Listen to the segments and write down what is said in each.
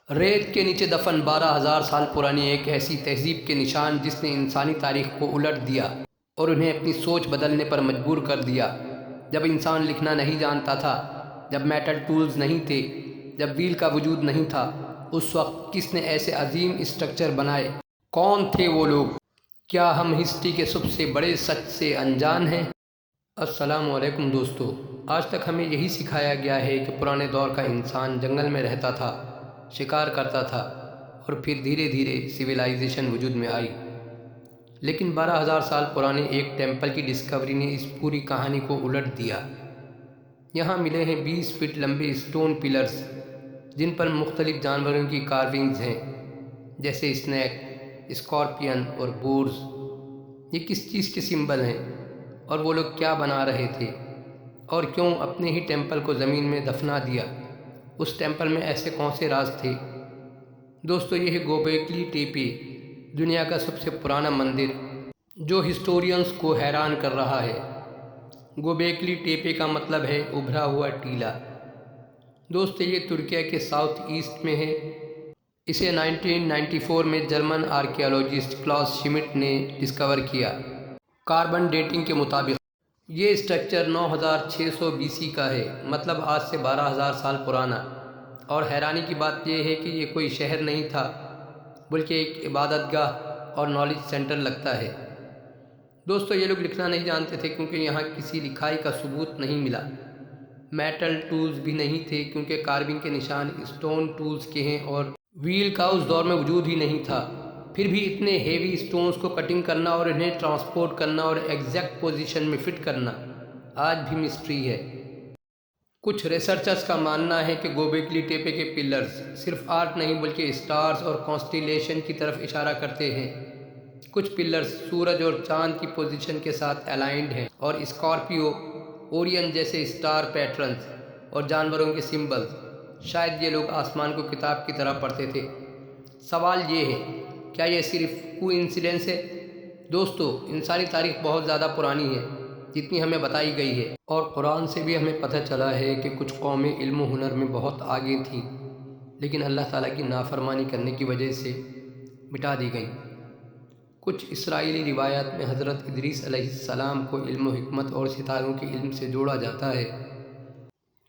ریت کے نیچے دفن 12,000 سال پرانی ایک ایسی تہذیب کے نشان جس نے انسانی تاریخ کو الٹ دیا اور انہیں اپنی سوچ بدلنے پر مجبور کر دیا۔ جب انسان لکھنا نہیں جانتا تھا، جب میٹل ٹولز نہیں تھے، جب ویل کا وجود نہیں تھا، اس وقت کس نے ایسے عظیم اسٹرکچر بنائے؟ کون تھے وہ لوگ؟ کیا ہم ہسٹری کے سب سے بڑے سچ سے انجان ہیں؟ السلام علیکم دوستو، آج تک ہمیں یہی سکھایا گیا ہے کہ پرانے دور کا انسان جنگل میں رہتا تھا، شکار کرتا تھا اور پھر دھیرے دھیرے سویلائزیشن وجود میں آئی۔ لیکن 12,000 سال پرانے ایک ٹیمپل کی ڈسکوری نے اس پوری کہانی کو الٹ دیا۔ یہاں ملے ہیں 20 فٹ لمبے اسٹون پلرز جن پر مختلف جانوروں کی کارونگز ہیں، جیسے اسنیک، اسکارپین اور بورز۔ یہ کس چیز کے سمبل ہیں اور وہ لوگ کیا بنا رہے تھے اور کیوں اپنے ہی ٹیمپل کو زمین میں دفنا دیا؟ اس ٹیمپل میں ایسے کون سے راز تھے؟ دوستو، یہ ہے گوبیکلی ٹیپے، دنیا کا سب سے پرانا مندر جو ہسٹورینز کو حیران کر رہا ہے۔ گوبیکلی ٹیپے کا مطلب ہے ابھرا ہوا ٹیلہ۔ دوستو، یہ ترکیہ کے ساؤتھ ایسٹ میں ہے۔ اسے 1994 میں جرمن آرکیالوجسٹ کلاس شمٹ نے ڈسکور کیا۔ کاربن ڈیٹنگ کے مطابق یہ اسٹرکچر 9600 BC کا ہے، مطلب آج سے 12,000 سال پرانا۔ اور حیرانی کی بات یہ ہے کہ یہ کوئی شہر نہیں تھا، بلکہ ایک عبادت گاہ اور نالج سینٹر لگتا ہے۔ دوستو، یہ لوگ لکھنا نہیں جانتے تھے کیونکہ یہاں کسی لکھائی کا ثبوت نہیں ملا۔ میٹل ٹولز بھی نہیں تھے کیونکہ کارونگ کے نشان اسٹون ٹولز کے ہیں اور ویل کا اس دور میں وجود ہی نہیں تھا۔ پھر بھی اتنے ہیوی اسٹونز کو کٹنگ کرنا اور انہیں ٹرانسپورٹ کرنا اور ایگزیکٹ پوزیشن میں فٹ کرنا آج بھی مسٹری ہے۔ کچھ ریسرچرز کا ماننا ہے کہ گوبیکلی ٹیپے کے پلرز صرف آرٹ نہیں بلکہ اسٹارز اور کانسٹیلیشن کی طرف اشارہ کرتے ہیں۔ کچھ پلرز سورج اور چاند کی پوزیشن کے ساتھ الائنڈ ہیں اور اسکارپیو، اورین جیسے اسٹار پیٹرنز اور جانوروں کے سمبلز۔ شاید یہ لوگ آسمان کو کتاب کی طرح پڑھتے تھے۔ سوال یہ ہے، کیا یہ صرف کوئنسیڈنس ہے؟ دوستو، انسانی تاریخ بہت زیادہ پرانی ہے جتنی ہمیں بتائی گئی ہے، اور قرآن سے بھی ہمیں پتہ چلا ہے کہ کچھ قومیں علم و ہنر میں بہت آگے تھیں، لیکن اللہ تعالیٰ کی نافرمانی کرنے کی وجہ سے مٹا دی گئیں۔ کچھ اسرائیلی روایات میں حضرت ادریس علیہ السلام کو علم و حکمت اور ستاروں کے علم سے جوڑا جاتا ہے۔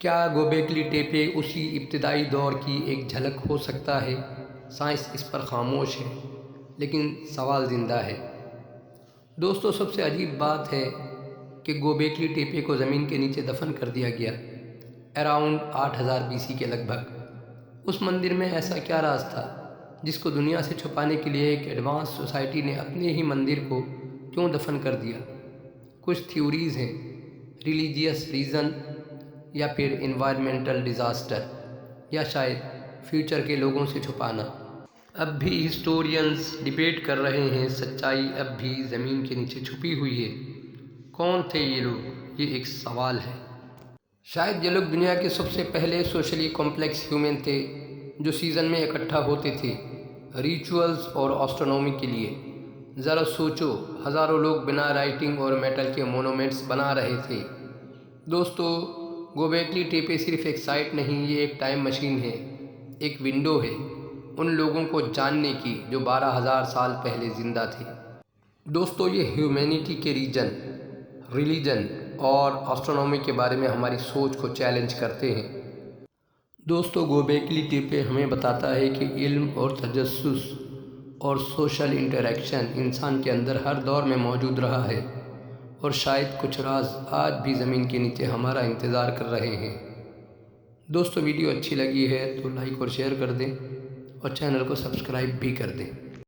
کیا گوبیکلی ٹیپے اسی ابتدائی دور کی ایک جھلک ہو سکتا ہے؟ سائنس اس پر خاموش ہے، لیکن سوال زندہ ہے۔ دوستو، سب سے عجیب بات ہے کہ گوبیکلی ٹیپے کو زمین کے نیچے دفن کر دیا گیا، اراؤنڈ 8000 BC کے لگ بھگ۔ اس مندر میں ایسا کیا راز تھا جس کو دنیا سے چھپانے کے لیے ایک ایڈوانس سوسائٹی نے اپنے ہی مندر کو کیوں دفن کر دیا؟ کچھ تھیوریز ہیں، ریلیجیس ریزن، یا پھر انوائرمنٹل ڈیزاسٹر، یا شاید فیوچر کے لوگوں سے چھپانا۔ اب بھی ہسٹورینز ڈیبیٹ کر رہے ہیں، سچائی اب بھی زمین کے نیچے چھپی ہوئی ہے۔ کون تھے یہ لوگ؟ یہ ایک سوال ہے۔ شاید یہ لوگ دنیا کے سب سے پہلے سوشلی کمپلیکس ہیومن تھے جو سیزن میں اکٹھا ہوتے تھے، ریچولز اور آسٹرونومی کے لیے۔ ذرا سوچو، ہزاروں لوگ بنا رائٹنگ اور میٹل کے مونومنٹس بنا رہے تھے۔ دوستو، گوبیکلی ٹیپے صرف ایک سائٹ نہیں، یہ ایک ٹائم مشین ہے، ایک ونڈو ہے ان لوگوں کو جاننے کی جو 12,000 سال پہلے زندہ تھے۔ دوستو، یہ ہیومینٹی کے ریلیجن اور آسٹرونومی کے بارے میں ہماری سوچ کو چیلنج کرتے ہیں۔ دوستو، گوبیکلی ٹیپے ہمیں بتاتا ہے کہ علم اور تجسس اور سوشل انٹریکشن انسان کے اندر ہر دور میں موجود رہا ہے، اور شاید کچھ راز آج بھی زمین کے نیچے ہمارا انتظار کر رہے ہیں۔ دوستو، ویڈیو اچھی لگی ہے تو لائک اور شیئر کر دیں اور چینل کو سبسکرائب بھی کر دیں۔